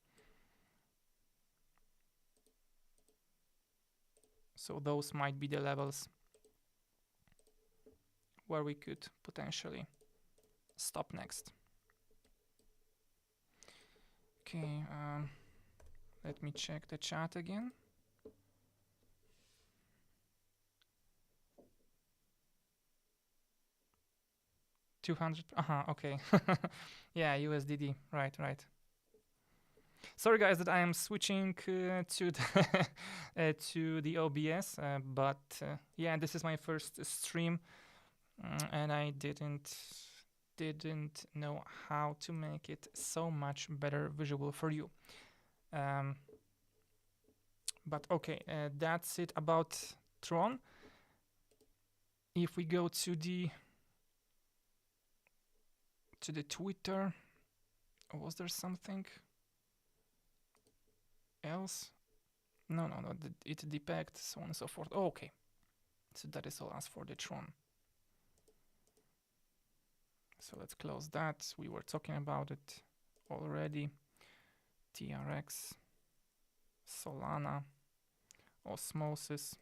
So those might be the levels where we could potentially stop next. Okay, let me check the chat again. $200. Okay. Yeah, USDD. Right. Sorry, guys, that I am switching to the to the OBS, but yeah, this is my first stream, and I didn't didn't know how to make it so much better visual for you. But okay, that's it about Tron. If we go to the Twitter, was there something else? No, it depicts so on and so forth. Oh, okay, so that is all as for the Tron. So let's close that. We were talking about it already. TRX, Solana, Osmosis,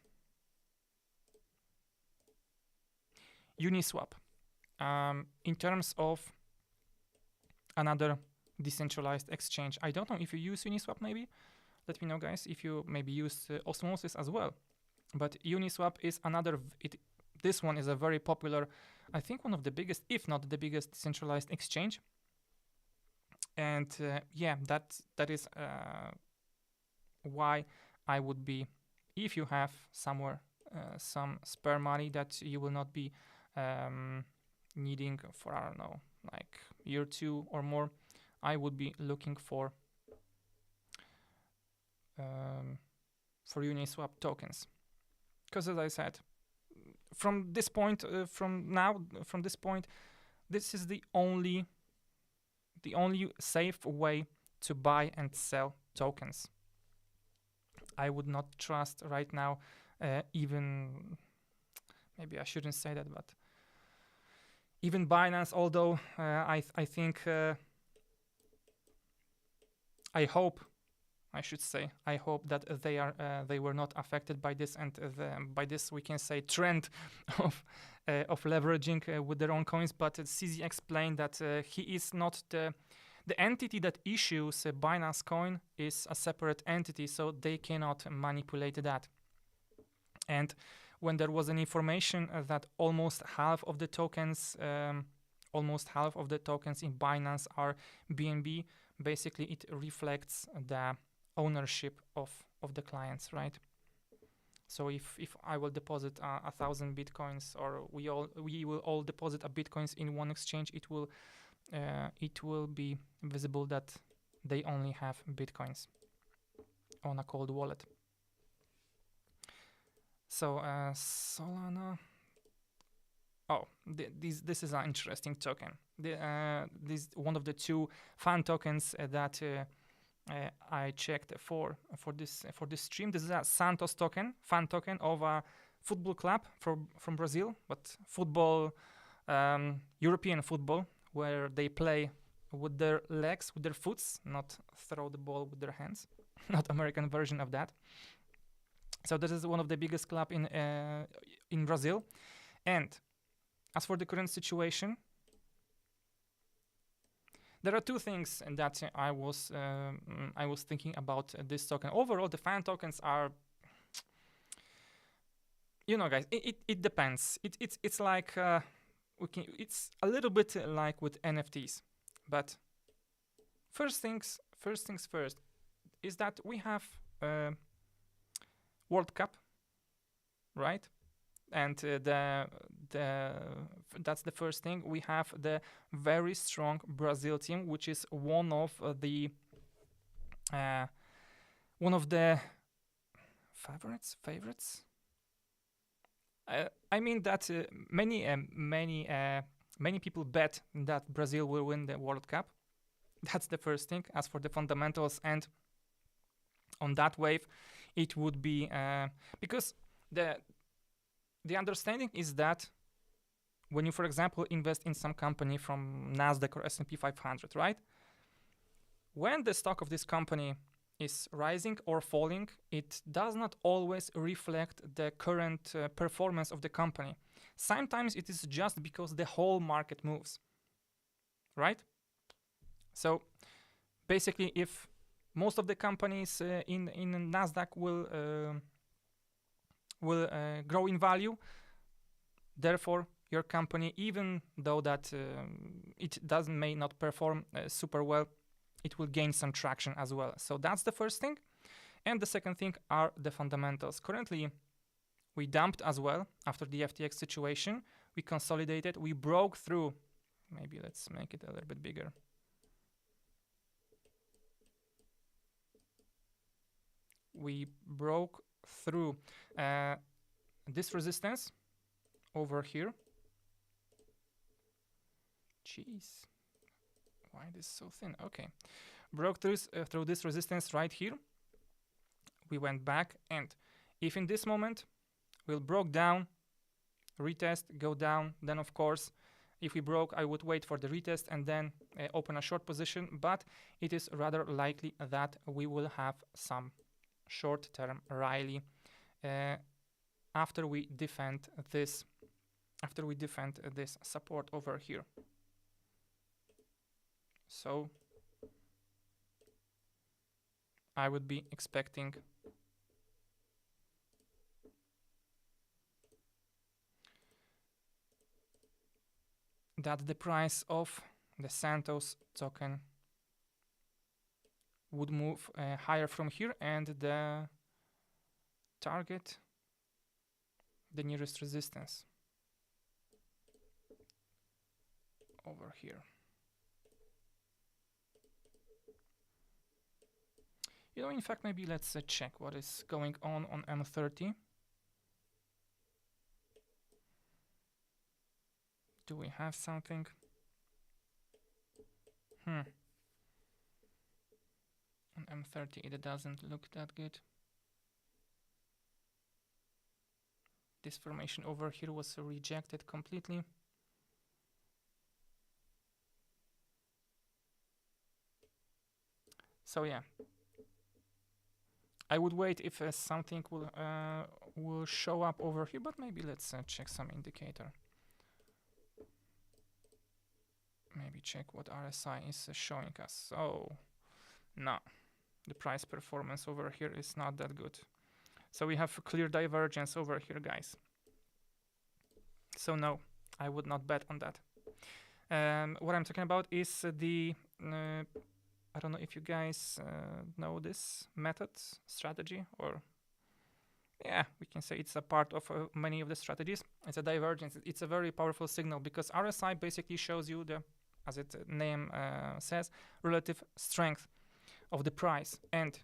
Uniswap. In terms of another decentralized exchange, I don't know if you use Uniswap. Maybe let me know, guys, if you maybe use Osmosis as well. But Uniswap is another. This one is a very popular, I think one of the biggest, if not the biggest, decentralized exchange. And yeah, that is why I would be, if you have somewhere some spare money that you will not be needing for, I don't know, like year 2 or more, I would be looking for Uniswap tokens. Because as I said, from this point, this is the only safe way to buy and sell tokens. I would not trust right now, even, maybe I shouldn't say that, but even Binance, although I think, I hope that they were not affected by this, and by this we can say trend of leveraging with their own coins. But CZ explained that he is not the entity that issues a Binance coin is a separate entity, so they cannot manipulate that. And when there was an information that almost half of the tokens in Binance are BNB, basically it reflects the ownership of the clients, right? So if I will deposit 1,000 bitcoins, or we will all deposit a bitcoins in one exchange, it will be visible that they only have bitcoins on a cold wallet. So Solana. Oh, this is an interesting token. This one of the 2 fan tokens that I checked for this stream. This is a Santos token, fan token of a football club from Brazil, but football, European football, where they play with their legs, with their foots, not throw the ball with their hands. Not American version of that. So this is one of the biggest club in Brazil. And as for the current situation, there are 2 things that I was thinking about this token. Overall, the fan tokens are, guys, it depends. It's like it's a little bit like with NFTs. But first things first is that we have World Cup, right? And that's the first thing. We have the very strong Brazil team, which is one of the favorites. I mean that many people bet that Brazil will win the World Cup. That's the first thing. As for the fundamentals, and on that wave, it would be because the understanding is that when you, for example, invest in some company from Nasdaq or S&P 500, right? When the stock of this company is rising or falling, it does not always reflect the current performance of the company. Sometimes it is just because the whole market moves, right? So basically, if most of the companies in Nasdaq will grow in value, therefore your company, even though that it may not perform super well, it will gain some traction as well. So that's the first thing. And the second thing are the fundamentals. Currently, we dumped as well after the FTX situation. We consolidated. We broke through Maybe let's make it a little bit bigger. We broke through this resistance over here. Jeez, why this so thin? Okay, broke through this resistance right here. We went back, and if in this moment we'll broke down, retest, go down, then of course if we broke, I would wait for the retest and then open a short position, but it is rather likely that we will have some short-term rally after we defend this support over here. So I would be expecting that the price of the Santos token would move higher from here, and the target the nearest resistance over here. You know, in fact, maybe let's check what is going on M30. Do we have something? On M30 it doesn't look that good. This formation over here was rejected completely. So yeah, I would wait if something will show up over here, but maybe let's check some indicator. Maybe check what RSI is showing us. So no, the price performance over here is not that good. So we have a clear divergence over here, guys. So no, I would not bet on that. What I'm talking about is the I don't know if you guys know this method, strategy, or yeah, we can say it's a part of many of the strategies. It's a divergence. It's a very powerful signal because RSI basically shows you the, as its name says, relative strength of the price. And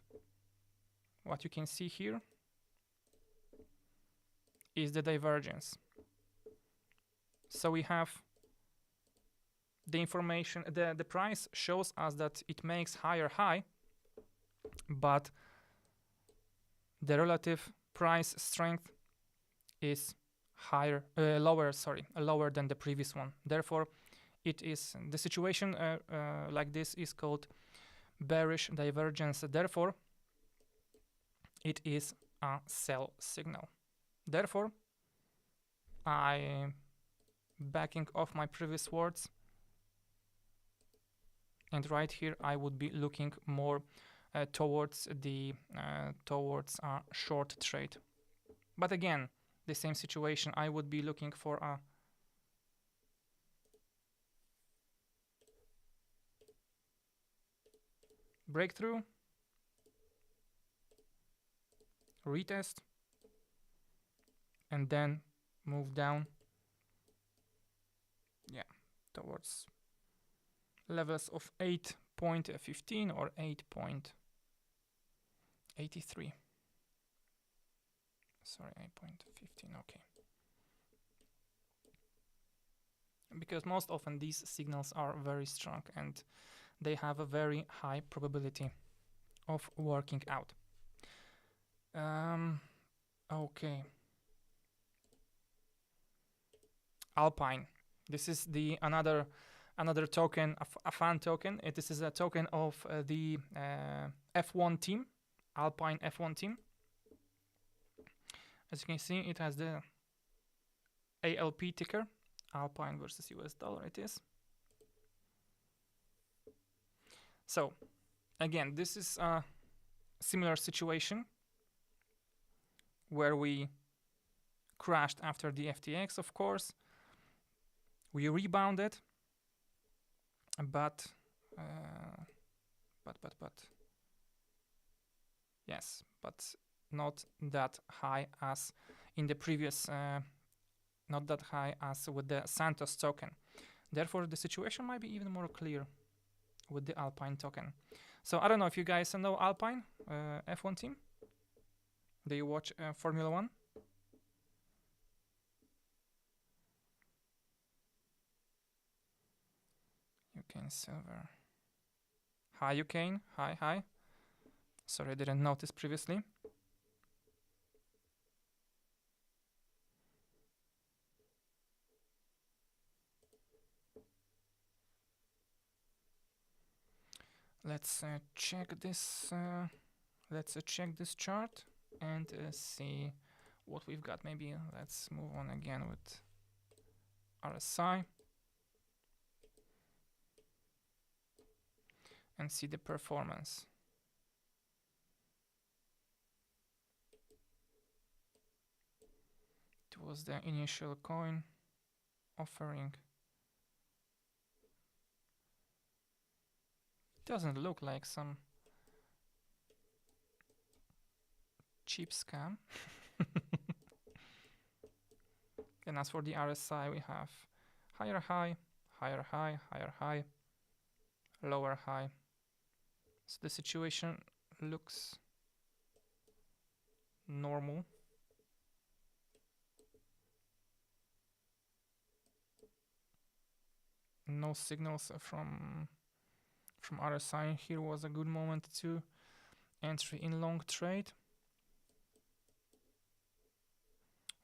what you can see here is the divergence. So we have the information, the price shows us that it makes higher high, but the relative price strength is lower than the previous one. Therefore, it is the situation like this is called bearish divergence. Therefore, it is a sell signal. Therefore, I backing off my previous words, and right here I would be looking more towards a short trade. But again, the same situation, I would be looking for a breakthrough, retest, and then move down, yeah, towards levels of 8.15 or 8.83. Sorry, 8.15, okay. Because most often these signals are very strong and they have a very high probability of working out. Okay. Alpine. This is the another token, a fun token. This is a token of the F1 team, Alpine F1 team. As you can see, it has the ALP ticker, Alpine versus US dollar it is. So again, this is a similar situation where we crashed after the FTX, of course. We rebounded, but yes, but not that high as in the previous, not that high as with the Santos token. Therefore, the situation might be even more clear with the Alpine token. So I don't know if you guys know Alpine, F1 team. Do you watch Formula 1? Ukane Silver. Hi, Ukane. Hi, hi. Sorry, I didn't notice previously. Let's check this. Let's check this chart and see what we've got. Maybe let's move on again with RSI and see the performance. It was the initial coin offering. Doesn't look like some cheap scam. And as for the RSI, we have higher high, higher high, higher high, lower high. So the situation looks normal. No signals from RSI. Here was a good moment to entry in long trade.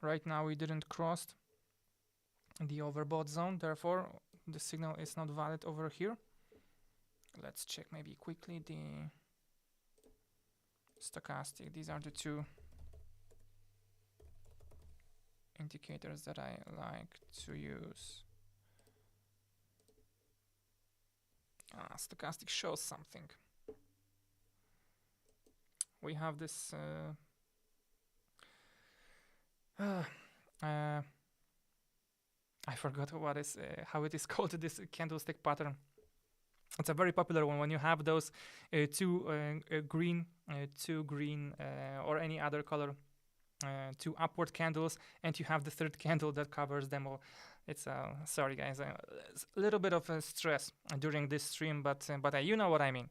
Right now we didn't cross the overbought zone, therefore the signal is not valid over here. Let's check maybe quickly the stochastic. These are the two indicators that I like to use. Stochastic shows something. We have this I forgot what is how it is called, this candlestick pattern. It's a very popular one when you have those two green or any other color, two upward candles, and you have the third candle that covers them all. It's sorry guys, a little bit of stress during this stream, but you know what I mean.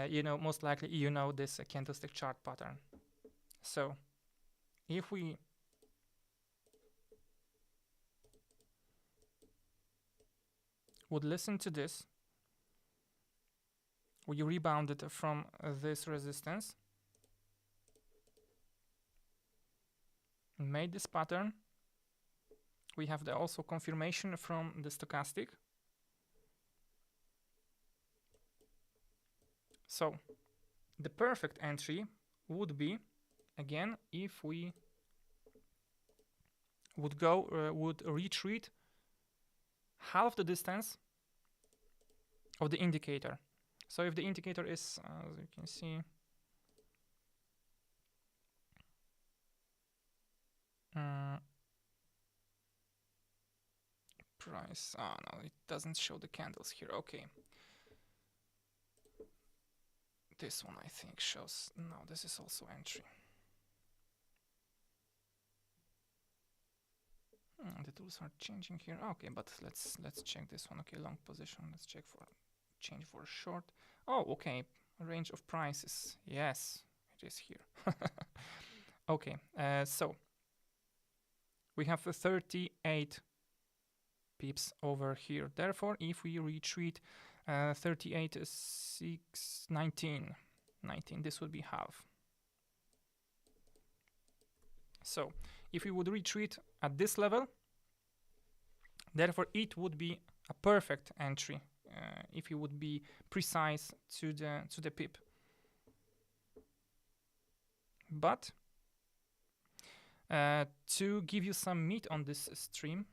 You know, most likely you know this candlestick chart pattern. So if we would listen to this, we rebounded from this resistance, made this pattern. We have the also confirmation from the stochastic. So the perfect entry would be, again, if we would go would retreat half the distance of the indicator. So if the indicator is, as you can see, price, oh no, it doesn't show the candles here. Okay, this one I think shows, no, this is also entry. The tools are changing here. Okay, but let's check this one. Okay, long position. Let's check for change for short. Oh, okay. Range of prices. Yes, it is here. Okay, so we have 38 pips over here. Therefore, if we retreat 38, 6, 19, this would be half. So if we would retreat at this level, therefore it would be a perfect entry if you would be precise to the pip. But to give you some meat on this stream,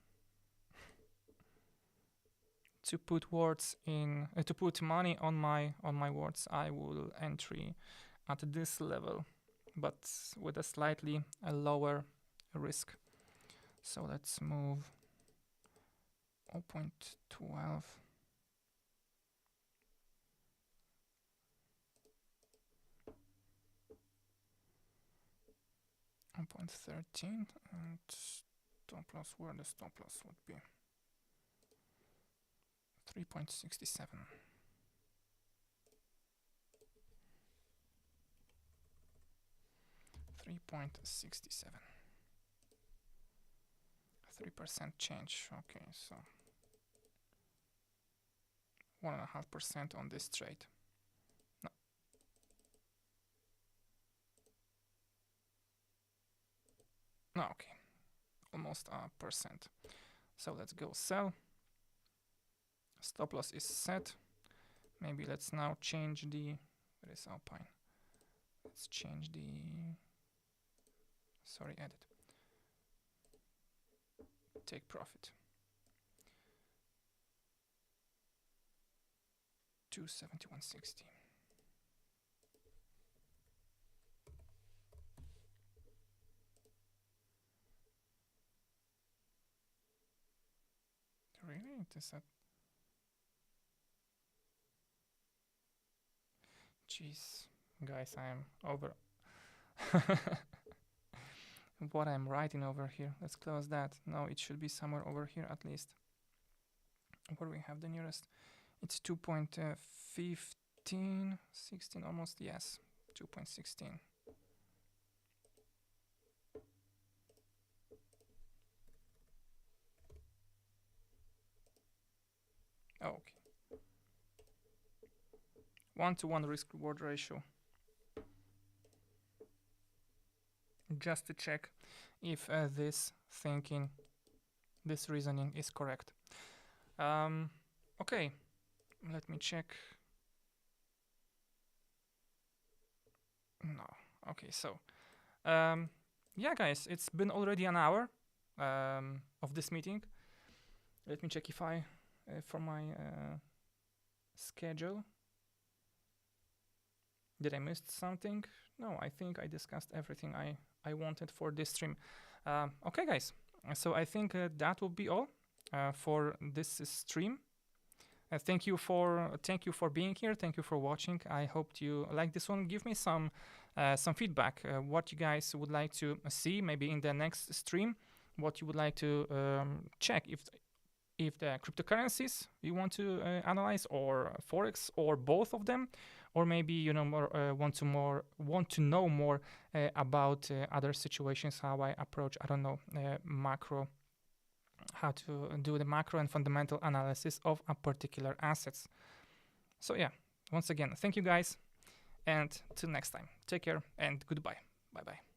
to put words in, to put money on my words, I will entry at this level, but with a slightly lower risk. So let's move 0.12. 0.13 and stop loss, where the stop loss would be. 3.67. 3.67. 3% change. Okay, so 1.5% on this trade. No. No, okay. Almost a percent. So let's go sell. Stop loss is set. Maybe let's now change the, where is Alpine? Let's change the, sorry, edit. Take profit. 271.60. Really? It is that? Jeez, guys, I am over. What I'm writing over here. Let's close that. No, it should be somewhere over here at least. Where we have the nearest. It's 2.15, 16 almost. Yes, 2.16. Oh, okay. 1-to-1 risk-reward ratio. Just to check if this reasoning is correct. Okay, let me check. No. Okay, so yeah, guys, it's been already an hour of this meeting. Let me check if I for my schedule. Did I miss something? No, I think I discussed everything I wanted for this stream. Okay, guys, so I think that will be all for this stream. Thank you for being here. Thank you for watching. I hope you like this one. Give me some feedback. What you guys would like to see, maybe in the next stream. What you would like to check, if the cryptocurrencies you want to analyze, or Forex, or both of them, or maybe you know more want to know more about other situations, how I approach, I don't know, macro, how to do the macro and fundamental analysis of a particular assets. So yeah, once again, thank you guys, and till next time, take care and goodbye. Bye bye.